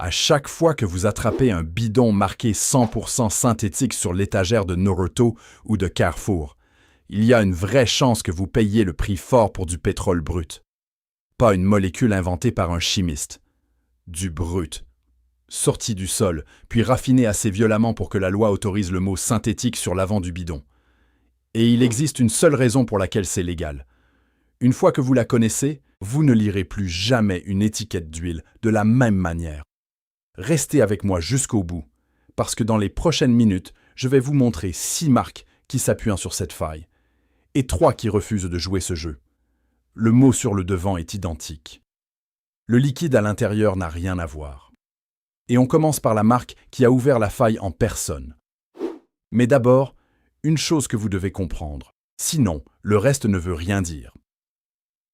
À chaque fois que vous attrapez un bidon marqué 100% synthétique sur l'étagère de Noroto ou de Carrefour, il y a une vraie chance que vous payiez le prix fort pour du pétrole brut. Pas une molécule inventée par un chimiste. Du brut. Sorti du sol, puis raffiné assez violemment pour que la loi autorise le mot synthétique sur l'avant du bidon. Et il existe une seule raison pour laquelle c'est légal. Une fois que vous la connaissez, vous ne lirez plus jamais une étiquette d'huile de la même manière. Restez avec moi jusqu'au bout, parce que dans les prochaines minutes, je vais vous montrer 6 marques qui s'appuient sur cette faille, et 3 qui refusent de jouer ce jeu. Le mot sur le devant est identique. Le liquide à l'intérieur n'a rien à voir. Et on commence par la marque qui a ouvert la faille en personne. Mais d'abord, une chose que vous devez comprendre, sinon le reste ne veut rien dire.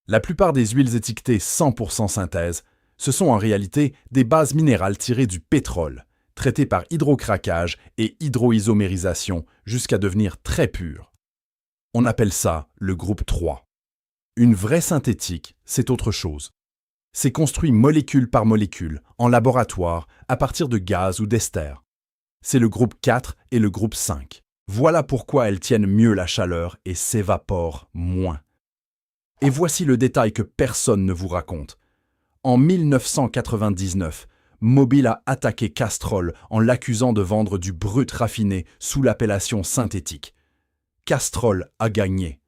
La plupart des huiles étiquetées 100% synthèse, ce sont en réalité des bases minérales tirées du pétrole, traitées par hydrocraquage et hydroisomérisation jusqu'à devenir très pures. On appelle ça le groupe 3. Une vraie synthétique, c'est autre chose. C'est construit molécule par molécule, en laboratoire, à partir de gaz ou d'ester. C'est le groupe 4 et le groupe 5. Voilà pourquoi elles tiennent mieux la chaleur et s'évaporent moins. Et voici le détail que personne ne vous raconte. En 1999, Mobil a attaqué Castrol en l'accusant de vendre du brut raffiné sous l'appellation synthétique. Castrol a gagné.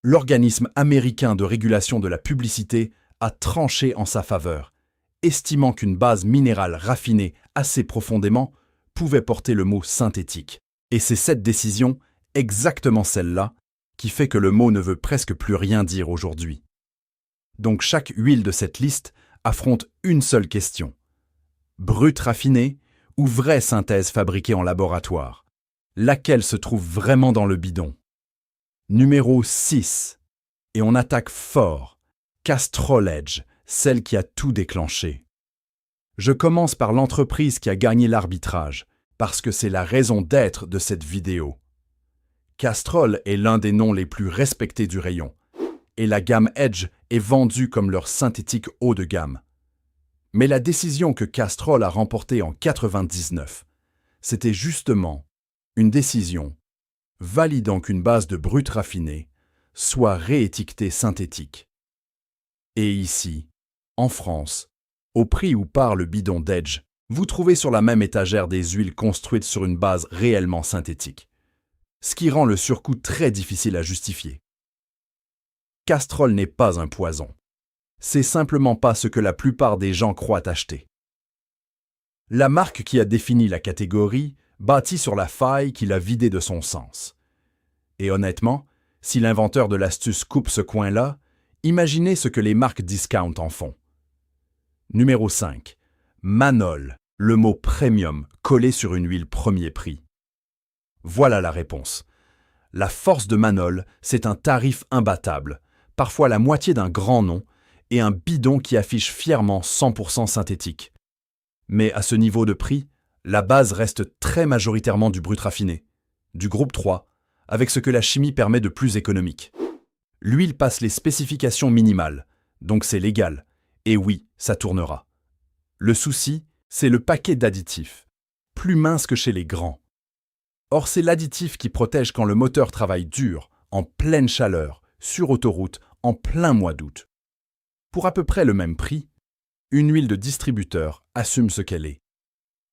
L'organisme américain de régulation de la publicité a tranché en sa faveur, estimant qu'une base minérale raffinée assez profondément pouvait porter le mot synthétique. Et c'est cette décision, exactement celle-là, qui fait que le mot ne veut presque plus rien dire aujourd'hui. Donc chaque huile de cette liste affronte une seule question. Brut raffiné ou vraie synthèse fabriquée en laboratoire? Laquelle se trouve vraiment dans le bidon? Numéro 6. Et on attaque fort. Castrol Edge, celle qui a tout déclenché. Je commence par l'entreprise qui a gagné l'arbitrage, parce que c'est la raison d'être de cette vidéo. Castrol est l'un des noms les plus respectés du rayon, et la gamme Edge est vendue comme leur synthétique haut de gamme. Mais la décision que Castrol a remportée en 1999, c'était justement une décision validant qu'une base de brut raffiné soit réétiquetée synthétique. Et ici, en France, au prix où part le bidon d'Edge, vous trouvez sur la même étagère des huiles construites sur une base réellement synthétique, ce qui rend le surcoût très difficile à justifier. Castrol n'est pas un poison. C'est simplement pas ce que la plupart des gens croient acheter. La marque qui a défini la catégorie bâtit sur la faille qu'il a vidée de son sens. Et honnêtement, si l'inventeur de l'astuce coupe ce coin-là, imaginez ce que les marques discount en font. Numéro 5. Manol, le mot premium collé sur une huile premier prix. Voilà la réponse. La force de Manol, c'est un tarif imbattable, parfois la moitié d'un grand nom, et un bidon qui affiche fièrement 100% synthétique. Mais à ce niveau de prix, la base reste très majoritairement du brut raffiné, du groupe 3, avec ce que la chimie permet de plus économique. L'huile passe les spécifications minimales, donc c'est légal, et oui, ça tournera. Le souci, c'est le paquet d'additifs, plus mince que chez les grands. Or, c'est l'additif qui protège quand le moteur travaille dur, en pleine chaleur, sur autoroute, en plein mois d'août. Pour à peu près le même prix, une huile de distributeur assume ce qu'elle est.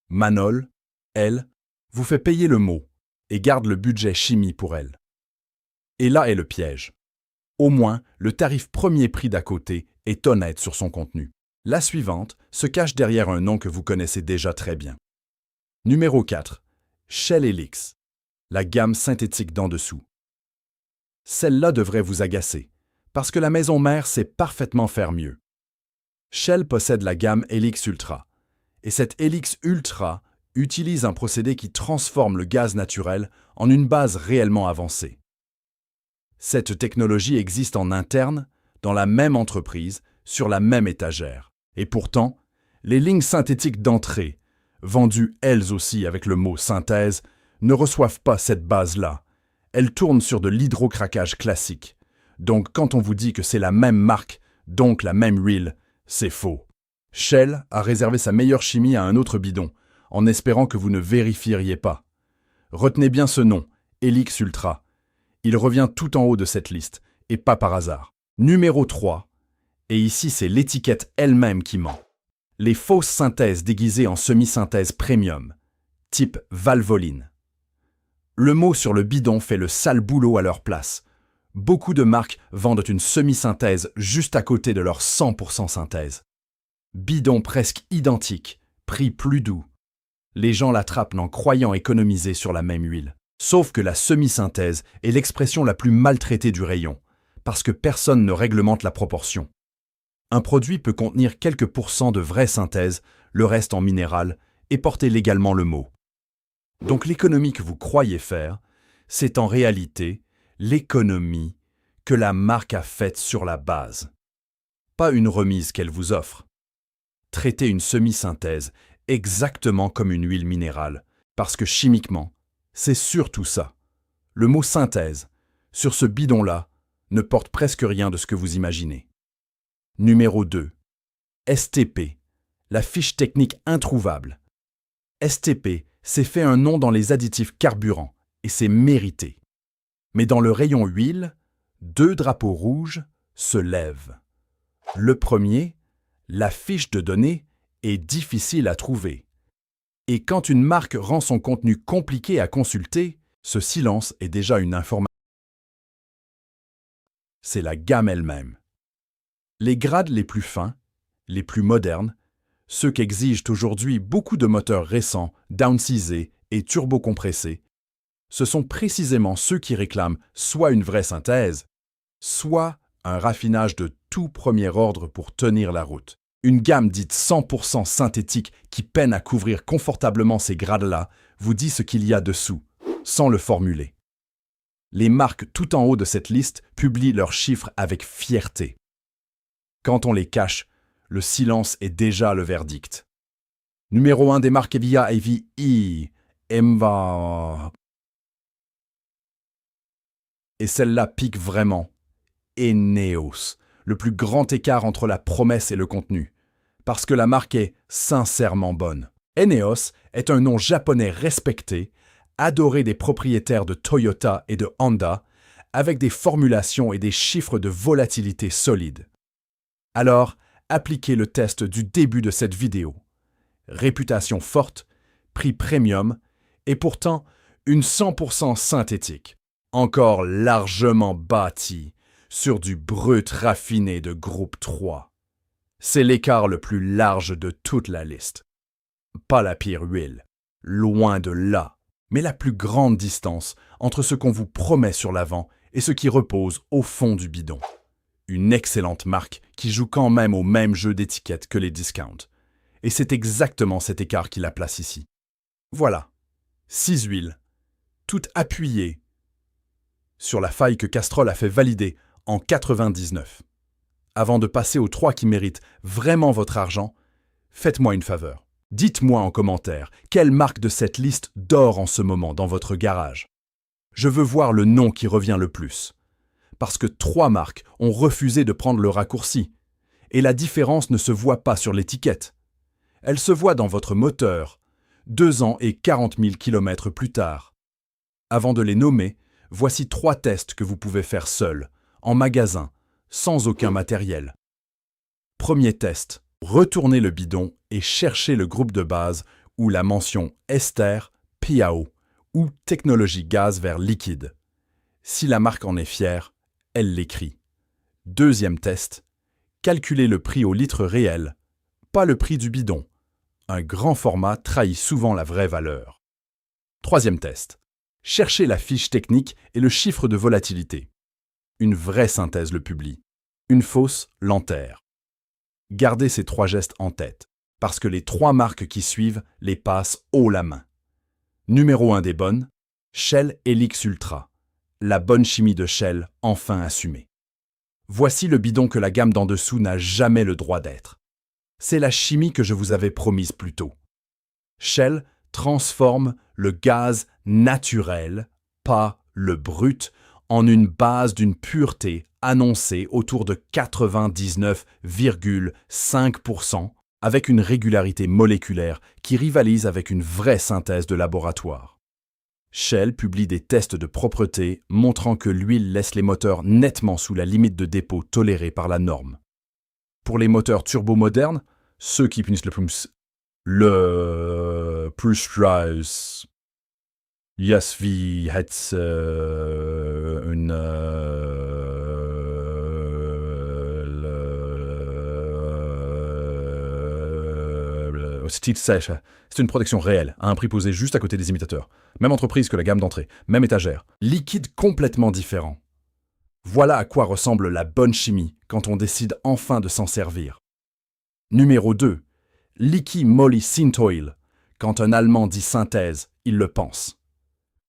Manol, elle, vous fait payer le mot et garde le budget chimie pour elle. Et là est le piège. Au moins, le tarif premier prix d'à côté est honnête sur son contenu. La suivante se cache derrière un nom que vous connaissez déjà très bien. Numéro 4. Shell Helix, la gamme synthétique d'en dessous. Celle-là devrait vous agacer, parce que la maison mère sait parfaitement faire mieux. Shell possède la gamme Helix Ultra, et cette Helix Ultra utilise un procédé qui transforme le gaz naturel en une base réellement avancée. Cette technologie existe en interne, dans la même entreprise, sur la même étagère. Et pourtant, les lignes synthétiques d'entrée, vendues elles aussi avec le mot synthèse, ne reçoivent pas cette base-là. Elles tournent sur de l'hydrocraquage classique. Donc quand on vous dit que c'est la même marque, donc la même huile, c'est faux. Shell a réservé sa meilleure chimie à un autre bidon, en espérant que vous ne vérifieriez pas. Retenez bien ce nom, Helix Ultra. Il revient tout en haut de cette liste, et pas par hasard. Numéro 3, et ici c'est l'étiquette elle-même qui ment. Les fausses synthèses déguisées en semi-synthèse premium, type Valvoline. Le mot sur le bidon fait le sale boulot à leur place. Beaucoup de marques vendent une semi-synthèse juste à côté de leur 100% synthèse. Bidon presque identique, prix plus doux. Les gens l'attrapent en croyant économiser sur la même huile. Sauf que la semi-synthèse est l'expression la plus maltraitée du rayon, parce que personne ne réglemente la proportion. Un produit peut contenir quelques pourcents de vraie synthèse, le reste en minéral, et porter légalement le mot. Donc l'économie que vous croyez faire, c'est en réalité l'économie que la marque a faite sur la base. Pas une remise qu'elle vous offre. Traitez une semi-synthèse exactement comme une huile minérale, parce que chimiquement, c'est surtout ça. Le mot synthèse, sur ce bidon-là, ne porte presque rien de ce que vous imaginez. Numéro 2. STP, la fiche technique introuvable. STP s'est fait un nom dans les additifs carburants, et c'est mérité. Mais dans le rayon huile, 2 drapeaux rouges se lèvent. Le premier, la fiche de données est difficile à trouver. Et quand une marque rend son contenu compliqué à consulter, ce silence est déjà une information. C'est la gamme elle-même. Les grades les plus fins, les plus modernes, ceux qu'exigent aujourd'hui beaucoup de moteurs récents, downsizés et turbocompressés, ce sont précisément ceux qui réclament soit une vraie synthèse, soit un raffinage de tout premier ordre pour tenir la route. Une gamme dite 100% synthétique qui peine à couvrir confortablement ces grades-là vous dit ce qu'il y a dessous, sans le formuler. Les marques tout en haut de cette liste publient leurs chiffres avec fierté. Quand on les cache, le silence est déjà le verdict. Numéro 1 des marques Evia EVE, Emva. Et celle-là pique vraiment. Eneos, le plus grand écart entre la promesse et le contenu. Parce que la marque est sincèrement bonne. Eneos est un nom japonais respecté, adoré des propriétaires de Toyota et de Honda, avec des formulations et des chiffres de volatilité solides. Alors, appliquez le test du début de cette vidéo. Réputation forte, prix premium, et pourtant une 100% synthétique, encore largement bâtie sur du brut raffiné de groupe 3. C'est l'écart le plus large de toute la liste. Pas la pire huile, loin de là, mais la plus grande distance entre ce qu'on vous promet sur l'avant et ce qui repose au fond du bidon. Une excellente marque qui joue quand même au même jeu d'étiquette que les discounts. Et c'est exactement cet écart qui la place ici. Voilà, 6 huiles, toutes appuyées sur la faille que Castrol a fait valider en 99. Avant de passer aux 3 qui méritent vraiment votre argent, faites-moi une faveur. Dites-moi en commentaire quelle marque de cette liste dort en ce moment dans votre garage. Je veux voir le nom qui revient le plus. Parce que 3 marques ont refusé de prendre le raccourci. Et la différence ne se voit pas sur l'étiquette. Elle se voit dans votre moteur, 2 ans et 40 000 km plus tard. Avant de les nommer, voici 3 tests que vous pouvez faire seul, en magasin, sans aucun matériel. Premier test, retournez le bidon et cherchez le groupe de base ou la mention ester, PAO ou technologie gaz vers liquide. Si la marque en est fière, elle l'écrit. Deuxième test, calculez le prix au litre réel, pas le prix du bidon. Un grand format trahit souvent la vraie valeur. Troisième test, cherchez la fiche technique et le chiffre de volatilité. Une vraie synthèse le publie. Une fausse l'enterre. Gardez ces 3 gestes en tête, parce que les 3 marques qui suivent les passent haut la main. Numéro 1 des bonnes, Shell Helix Ultra. La bonne chimie de Shell enfin assumée. Voici le bidon que la gamme d'en dessous n'a jamais le droit d'être. C'est la chimie que je vous avais promise plus tôt. Shell transforme le gaz naturel, pas le brut, en une base d'une pureté annoncée autour de 99,5% avec une régularité moléculaire qui rivalise avec une vraie synthèse de laboratoire. Shell publie des tests de propreté montrant que l'huile laisse les moteurs nettement sous la limite de dépôt tolérée par la norme. Pour les moteurs turbo modernes, ceux qui punissent le plus Strauss, yes, wie het une c'est une protection réelle, à un prix posé juste à côté des imitateurs. Même entreprise que la gamme d'entrée, même étagère. Liquide complètement différent. Voilà à quoi ressemble la bonne chimie quand on décide enfin de s'en servir. Numéro 2. Liqui Moly Synth-Oil. Quand un Allemand dit synthèse, il le pense.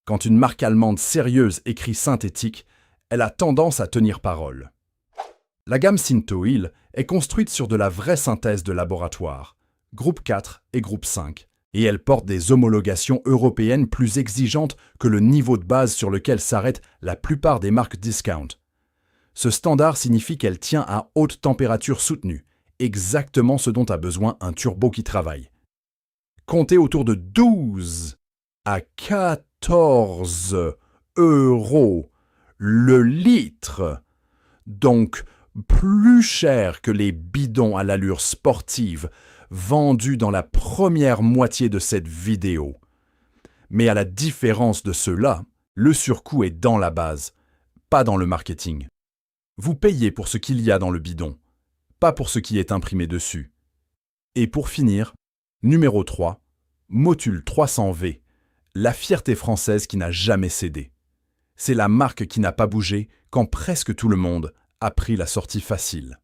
Quand une marque allemande sérieuse écrit synthétique, elle a tendance à tenir parole. La gamme Synth-Oil est construite sur de la vraie synthèse de laboratoire, groupe 4 et groupe 5, et elle porte des homologations européennes plus exigeantes que le niveau de base sur lequel s'arrêtent la plupart des marques discount. Ce standard signifie qu'elle tient à haute température soutenue, exactement ce dont a besoin un turbo qui travaille. Comptez autour de 12 à 14 euros le litre, donc plus cher que les bidons à l'allure sportive vendus dans la première moitié de cette vidéo. Mais à la différence de ceux-là, le surcoût est dans la base, pas dans le marketing. Vous payez pour ce qu'il y a dans le bidon, pas pour ce qui est imprimé dessus. Et pour finir, numéro 3, Motul 300V, la fierté française qui n'a jamais cédé. C'est la marque qui n'a pas bougé quand presque tout le monde a pris la sortie facile.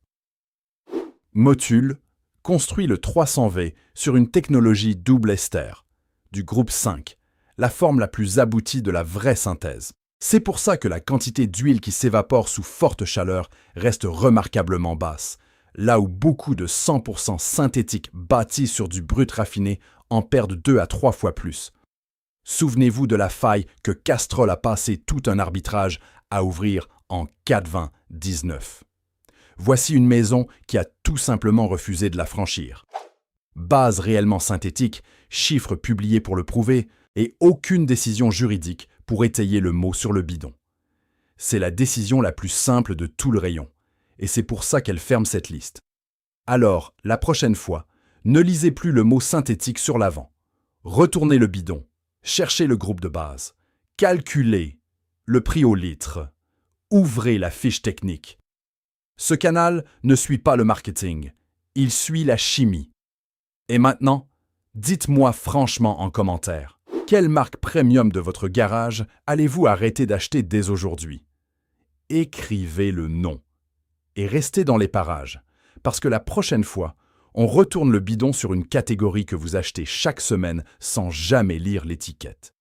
Motul construit le 300V sur une technologie double ester, du groupe 5, la forme la plus aboutie de la vraie synthèse. C'est pour ça que la quantité d'huile qui s'évapore sous forte chaleur reste remarquablement basse, là où beaucoup de 100% synthétiques bâtis sur du brut raffiné en perdent 2 à 3 fois plus. Souvenez-vous de la faille que Castrol a passé tout un arbitrage à ouvrir en 4,2019. Voici une maison qui a tout simplement refusé de la franchir. Base réellement synthétique, chiffres publiés pour le prouver, et aucune décision juridique pour étayer le mot sur le bidon. C'est la décision la plus simple de tout le rayon, et c'est pour ça qu'elle ferme cette liste. Alors, la prochaine fois, ne lisez plus le mot synthétique sur l'avant. Retournez le bidon, cherchez le groupe de base, calculez le prix au litre, ouvrez la fiche technique. Ce canal ne suit pas le marketing, il suit la chimie. Et maintenant, dites-moi franchement en commentaire, quelle marque premium de votre garage allez-vous arrêter d'acheter dès aujourd'hui? Écrivez le nom. Et restez dans les parages, parce que la prochaine fois, on retourne le bidon sur une catégorie que vous achetez chaque semaine sans jamais lire l'étiquette.